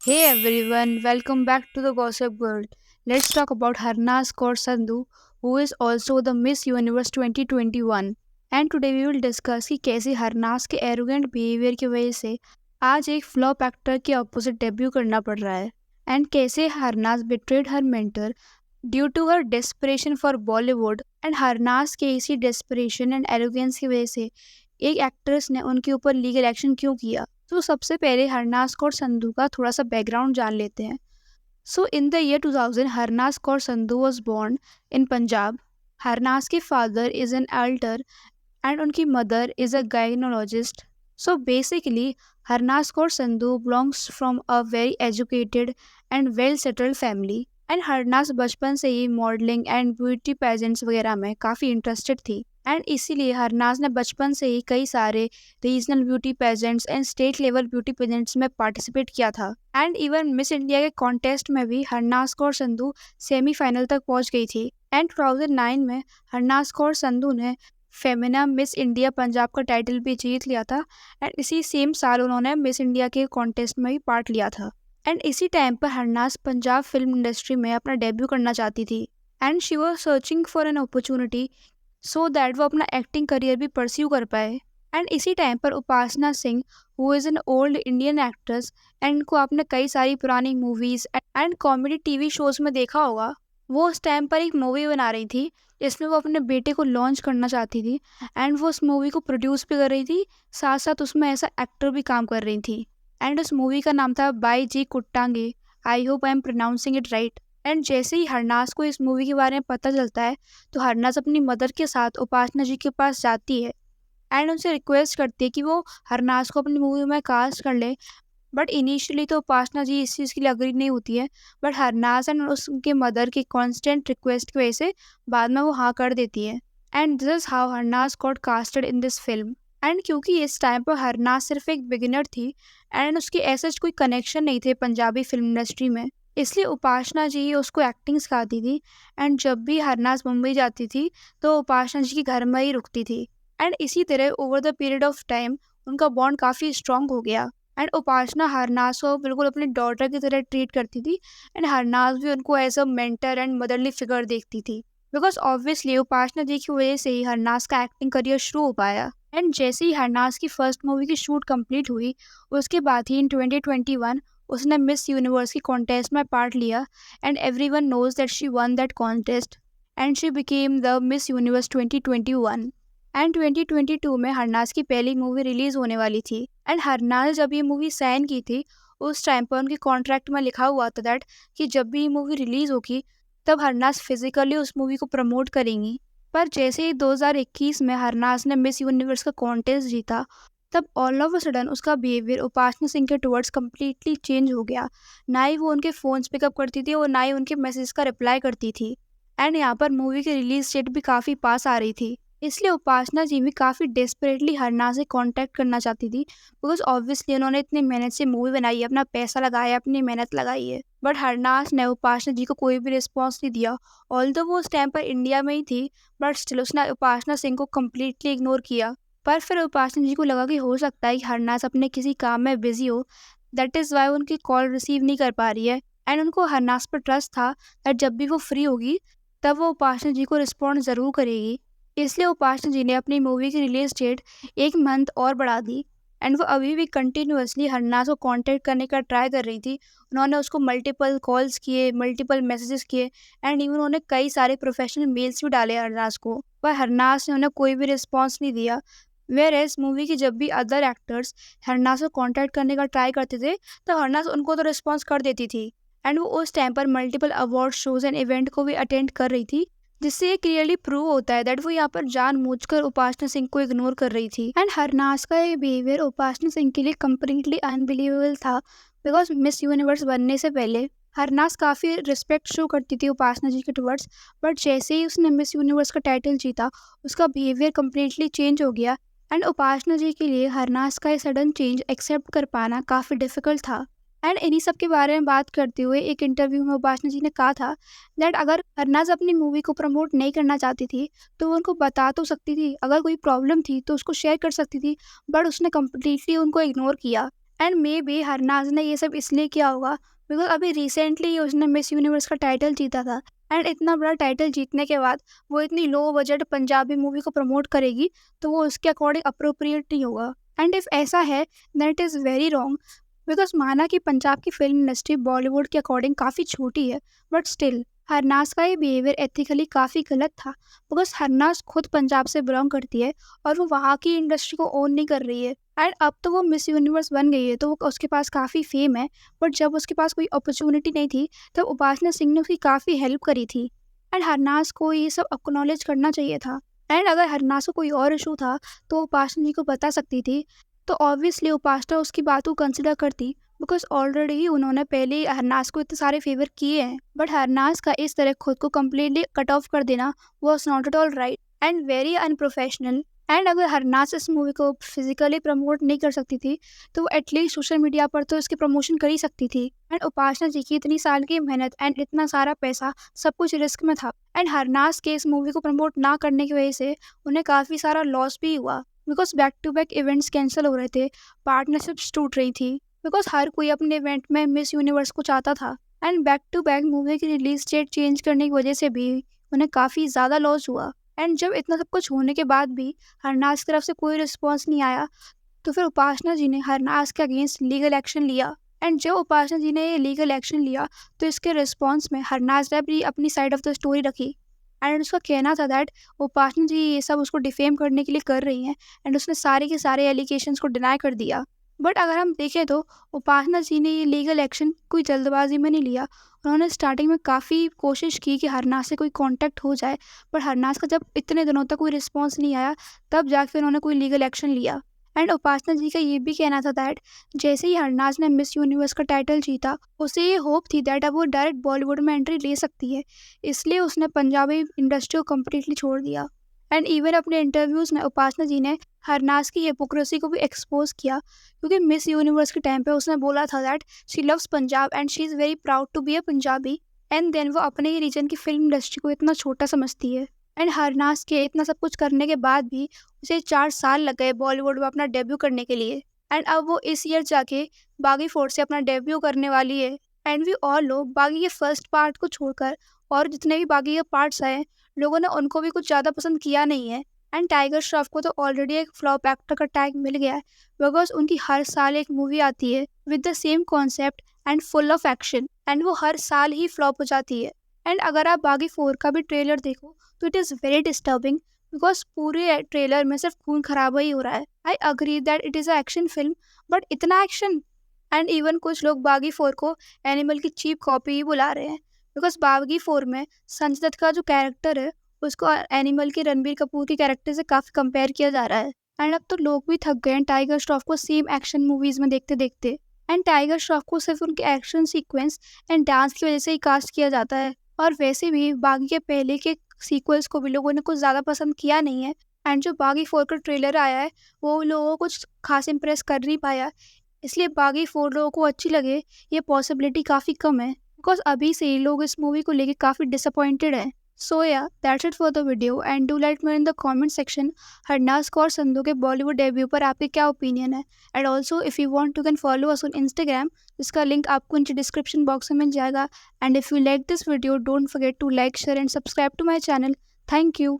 Hey everyone, welcome back to the Gossip World. Let's talk about Harnas Kaur Sandhu, who is also the Miss Universe 2021. And today we will discuss कि कैसे हरनास के arrogant behaviour की वजह से आज एक flop actor के opposite debut करना पड़ रहा है एंड कैसे Harnaaz betrayed her mentor due to her desperation for Bollywood and Harnaaz के इसी डेस्परेशन एंड एरोगेंस की वजह से एक एक्ट्रेस ने उनके ऊपर लीगल एक्शन क्यों किया। तो सबसे पहले हरनास कौर संधू का थोड़ा सा बैकग्राउंड जान लेते हैं। So in the year 2000 Harnaaz Kaur Sandhu was born in Punjab. Harnaaz के father is an realtor and उनकी mother is a gynaecologist. So basically Harnaaz Kaur Sandhu belongs from a very educated and well settled family and Harnaaz बचपन से ही मॉडलिंग एंड ब्यूटी पेजेंट्स वगैरह में काफ़ी interested थी and इसीलिए हरनाज ने बचपन से ही कई सारे regional beauty pageants and state level beauty pageants में पार्टिसिपेट किया था एंड इवन मिस इंडिया के कॉन्टेस्ट में भी हरनाज कौर संधू सेमीफाइनल तक पहुंच गई थी एंड 2009 में हरनाज कौर संधू ने फेमिना मिस इंडिया पंजाब का टाइटल भी जीत लिया था एंड इसी सेम साल उन्होंने मिस इंडिया के कॉन्टेस्ट में भी पार्ट लिया था एंड इसी टाइम पर हरनाज पंजाब फिल्म इंडस्ट्री में अपना डेब्यू करना चाहती थी and she was searching for an opportunity so that वो अपना एक्टिंग करियर भी परस्यू कर पाए एंड इसी टाइम पर Upasana Singh who is an old Indian actress and इनको आपने कई सारी पुरानी movies and comedy TV shows में देखा होगा। वो उस टाइम पर एक मूवी बना रही थी जिसमें वो अपने बेटे को लॉन्च करना चाहती थी एंड वो उस मूवी को प्रोड्यूस भी कर रही थी, साथ साथ उसमें ऐसा एक्टर भी काम कर रही थी एंड उस मूवी का नाम था Bai Ji Kuttange. I hope I am pronouncing it right. And जैसे ही हरनाज को इस मूवी के बारे में पता चलता है तो हरनाज अपनी मदर के साथ उपासना जी के पास जाती है एंड उनसे रिक्वेस्ट करती है कि वो हरनाज को अपनी मूवी में कास्ट कर ले। बट इनिशियली तो उपासना जी इस चीज़ के लिए अग्री नहीं होती है, बट हरनाज एंड उसके मदर की कॉन्स्टेंट रिक्वेस्ट की वजह से बाद में वो हाँ कर देती है and this is how Harnaaz got casted in this film. And क्योंकि इस टाइम पर हरनाज सिर्फ एक बिगिनर थी एंड उसके ऐसे कोई कनेक्शन नहीं थे पंजाबी फिल्म इंडस्ट्री में, इसलिए उपासना जी ही उसको एक्टिंग सिखाती थी एंड जब भी हरनाज मुंबई जाती थी तो उपासना जी के घर में ही रुकती थी एंड इसी तरह over the period of time उनका बॉन्ड काफ़ी स्ट्रांग हो गया एंड उपासना हरनाज को बिल्कुल अपनी डॉटर की तरह ट्रीट करती थी एंड हरनाज भी उनको as a mentor and motherly figure देखती थी बिकॉज ऑब्वियसली उपासना जी की वजह से ही हरनाज का एक्टिंग करियर शुरू हो पाया एंड जैसे ही हरनाज की फर्स्ट मूवी की शूट कंप्लीट हुई उसके बाद ही इन 2021 उसने मिस यूनिवर्स की कॉन्टेस्ट में पार्ट लिया and everyone knows that she won that contest and she became the Miss Universe 2021 and 2022 में हरनाज की पहली मूवी रिलीज होने वाली थी एंड हरनाज जब ये मूवी साइन की थी उस टाइम पर उनके कॉन्ट्रैक्ट में लिखा हुआ था दैट कि जब भी ये मूवी रिलीज होगी तब हरनाज फिजिकली उस मूवी को प्रमोट करेंगी। पर जैसे ही 2021 में हरनाज ने मिस यूनिवर्स का कॉन्टेस्ट जीता तब ऑल ऑफ अ सडन उसका बिहेवियर उपासना सिंह के टुवर्ड्स कम्प्लीटली चेंज हो गया। ना ही वो उनके फ़ोन्स पिकअप करती थी और ना ही उनके मैसेज का रिप्लाई करती थी एंड यहाँ पर मूवी की रिलीज डेट भी काफ़ी पास आ रही थी, इसलिए उपासना जी भी काफ़ी डेस्परेटली हरनाज से कांटेक्ट करना चाहती थी बिकॉज ऑब्वियसली उन्होंने इतनी मेहनत से मूवी बनाई है, अपना पैसा लगाया, अपनी मेहनत लगाई है। बट हरनाज ने उपासना जी को कोई भी रिस्पॉन्स नहीं दिया। ऑल्दो वो उस टाइम पर इंडिया में ही थी बट स्टिल उसने उपासना सिंह को कम्प्लीटली इग्नोर किया। पर फिर उपासना जी को लगा कि हो सकता है कि हरनाज अपने किसी काम में बिजी हो, दैट इज़ वाई उनकी कॉल रिसीव नहीं कर पा रही है एंड उनको हरनाज पर ट्रस्ट था दैट जब भी वो फ्री होगी तब वो उपासना जी को रिस्पॉन्ड ज़रूर करेगी। इसलिए उपासना जी ने अपनी मूवी की रिलीज डेट एक मंथ और बढ़ा दी एंड वो अभी भी कंटिन्यूअसली हरनाज को कांटेक्ट करने का ट्राई कर रही थी। उन्होंने उसको मल्टीपल कॉल्स किए, मल्टीपल मैसेजेस किए एंड इवन उन्होंने कई सारे प्रोफेशनल मेल्स भी डाले हरनाज को, पर हरनाज ने उन्हें कोई भी रिस्पॉन्स नहीं दिया। वेयर एज मूवी की जब भी अदर एक्टर्स हरनाज को कांटेक्ट करने का ट्राई करते थे तो हरनाज उनको तो रिस्पॉन्स कर देती थी एंड वो उस टाइम पर multiple award shows and event को भी अटेंड कर रही थी, जिससे ये क्लियरली प्रूव होता है दैट वो यहाँ पर जानबूझकर उपासना सिंह को इग्नोर कर रही थी एंड हरनाज का ये बिहेवियर उपासना सिंह के लिए कम्प्लीटली अनबिलीवेबल था बिकॉज मिस यूनिवर्स बनने से पहले हरनाज काफ़ी रिस्पेक्ट शो करती थी उपासना जी के टुवर्ड्स, बट जैसे ही उसने मिस यूनिवर्स का टाइटल जीता उसका बिहेवियर कम्प्लीटली चेंज हो गया एंड उपासना जी के लिए हरनाज का ये सडन चेंज एक्सेप्ट कर पाना काफ़ी डिफ़िकल्ट था। एंड इन्हीं सब के बारे में बात करते हुए एक इंटरव्यू में उपासना जी ने कहा था दैट अगर हरनाज अपनी मूवी को प्रमोट नहीं करना चाहती थी तो वो उनको बता तो सकती थी, अगर कोई प्रॉब्लम थी तो उसको शेयर कर सकती थी, बट उसने कम्प्लीटली उनको इग्नोर किया एंड मे बी हरनाज ने ये सब इसलिए किया होगा बिकॉज अभी रिसेंटली उसने मिस यूनिवर्स का टाइटल जीता था। एंड इतना बड़ा टाइटल जीतने के बाद वो इतनी लो बजट पंजाबी मूवी को प्रमोट करेगी तो वो उसके अकॉर्डिंग अप्रोप्रिएट नहीं होगा। एंड इफ ऐसा है then it is very wrong because माना कि पंजाब की फिल्म इंडस्ट्री बॉलीवुड के अकॉर्डिंग काफ़ी छोटी है, बट स्टिल हरनाज का ये बिहेवियर एथिकली काफ़ी गलत था बिकॉज हरनाज खुद पंजाब से बिलोंग करती है और वो वहाँ की इंडस्ट्री को ओन नहीं कर रही है। एंड अब तो वो मिस यूनिवर्स बन गई है तो वो उसके पास काफ़ी फेम है, बट जब उसके पास कोई अपॉर्चुनिटी नहीं थी तब उपासना सिंह ने उसकी काफ़ी हेल्प करी थी। एंड हरनाज को ये सब एक्नॉलेज करना चाहिए था। एंड अगर हरनाज को कोई और इशू था तो उपासना जी को बता सकती थी, तो ऑब्वियसली उपासना उसकी बात को कंसिडर करती बिकॉज ऑलरेडी ही उन्होंने पहले ही हरनाज को इतने सारे फेवर किए हैं। बट हरनाज का इस तरह खुद को कम्प्लीटली कट ऑफ कर देना was not at all right and very unprofessional. And अगर हरनाज इस मूवी को फिजिकली प्रमोट नहीं कर सकती थी तो वो एटलीस्ट सोशल मीडिया पर तो इसकी प्रमोशन कर ही सकती थी। एंड उपासना जी की इतनी साल की मेहनत एंड इतना सारा पैसा सब कुछ रिस्क में था। एंड हरनाज के इस मूवी को प्रमोट ना करने की वजह से उन्हें काफ़ी सारा लॉस भी हुआ because back to back events cancel हो रहे थे, पार्टनरशिप्स टूट रही थी बिकॉज हर कोई अपने इवेंट में मिस यूनिवर्स को चाहता था। And back to back movie की रिलीज डेट चेंज करने की वजह से भी उन्हें काफ़ी ज़्यादा लॉस हुआ। एंड जब इतना सब कुछ होने के बाद भी हरनाज की तरफ से कोई रिस्पॉन्स नहीं आया तो फिर उपासना जी ने हरनाज के अगेंस्ट लीगल एक्शन लिया। एंड जब उपासना जी ने ये लीगल एक्शन लिया तो इसके रिस्पॉन्स में हरनाज ने भी अपनी साइड ऑफ द स्टोरी रखी। एंड उसका कहना था दैट उपासना जी ये सब उसको डिफेम करने के लिए कर रही हैं एंड उसने सारे के सारे एलिगेशंस को डिनाई कर दिया। बट अगर हम देखें तो उपासना जी ने ये लीगल एक्शन कोई जल्दबाजी में नहीं लिया। उन्होंने स्टार्टिंग में काफ़ी कोशिश की कि हरनाज से कोई कांटेक्ट हो जाए, पर हरनाज का जब इतने दिनों तक कोई रिस्पॉन्स नहीं आया तब जाके उन्होंने कोई लीगल एक्शन लिया। एंड उपासना जी का ये भी कहना था दैट जैसे ही हरनाज ने मिस यूनिवर्स का टाइटल जीता उसे ये होप थी दैट अब वो डायरेक्ट बॉलीवुड में एंट्री ले सकती है, इसलिए उसने पंजाबी इंडस्ट्री को कम्प्लीटली छोड़ दिया। एंड इवन अपने इंटरव्यूज़ में उपासना जी ने हरनाज की हिपोक्रेसी को भी एक्सपोज किया क्योंकि मिस यूनिवर्स के टाइम पे उसने बोला था that she loves Punjab and she is very proud to be a Punjabi. And then वो अपने ही रीजन की फिल्म इंडस्ट्री को इतना छोटा समझती है। एंड हरनाज के इतना सब कुछ करने के बाद भी उसे 4 साल लग गए बॉलीवुड में अपना डेब्यू करने के लिए। एंड अब वो इस ईयर जाके बागी 4 से अपना डेब्यू करने वाली है। एंड वी ऑल लोग बागी के फर्स्ट पार्ट को छोड़कर और जितने भी बागी के पार्ट्स आए लोगों ने उनको भी कुछ ज़्यादा पसंद किया नहीं है। एंड टाइगर श्रॉफ को तो ऑलरेडी एक फ्लॉप एक्टर का टैग मिल गया है बिकॉज उनकी हर साल एक मूवी आती है with the same concept and full of action and वो हर साल ही फ्लॉप हो जाती है। एंड अगर आप बागी 4 का भी ट्रेलर देखो तो it is very disturbing because पूरे ट्रेलर में सिर्फ खून खराबा ही हो रहा है। I agree that it is a action film, but इतना एक्शन। एंड इवन कुछ लोग बागी 4 को एनिमल की चीप कॉपी ही बुला रहे हैं बिकॉज बागी 4 में संजय दत्त का जो कैरेक्टर है उसको एनिमल के रणबीर कपूर के कैरेक्टर से काफ़ी कंपेयर किया जा रहा है। एंड अब तो लोग भी थक गए हैं टाइगर श्रॉफ को सेम एक्शन मूवीज़ में देखते देखते। एंड टाइगर श्रॉफ को सिर्फ उनके एक्शन सीक्वेंस एंड डांस की वजह से ही कास्ट किया जाता है, और वैसे भी बागी के पहले के सीक्वल्स को भी लोगों ने कुछ ज़्यादा पसंद किया नहीं है। एंड जो बागी 4 का ट्रेलर आया है वो लोगों को कुछ खास इम्प्रेस कर नहीं पाया, इसलिए बागी 4 लोगों को अच्छी लगे ये पॉसिबिलिटी काफ़ी कम है बिकॉज अभी से ही लोग इस मूवी को लेके काफ़ी डिसअपॉइंटेड हैं। So yeah that's it for the video and do let me in the comment section Harnaaz Kaur Sandhu के बॉलीवुड डेब्यू पर आपके क्या ओपिनियन है। And also if you want you can follow us on Instagram, जिसका लिंक आपको नीचे डिस्क्रिप्शन बॉक्स में मिल जाएगा। And if you like this video don't forget to like share and subscribe to my channel. Thank you.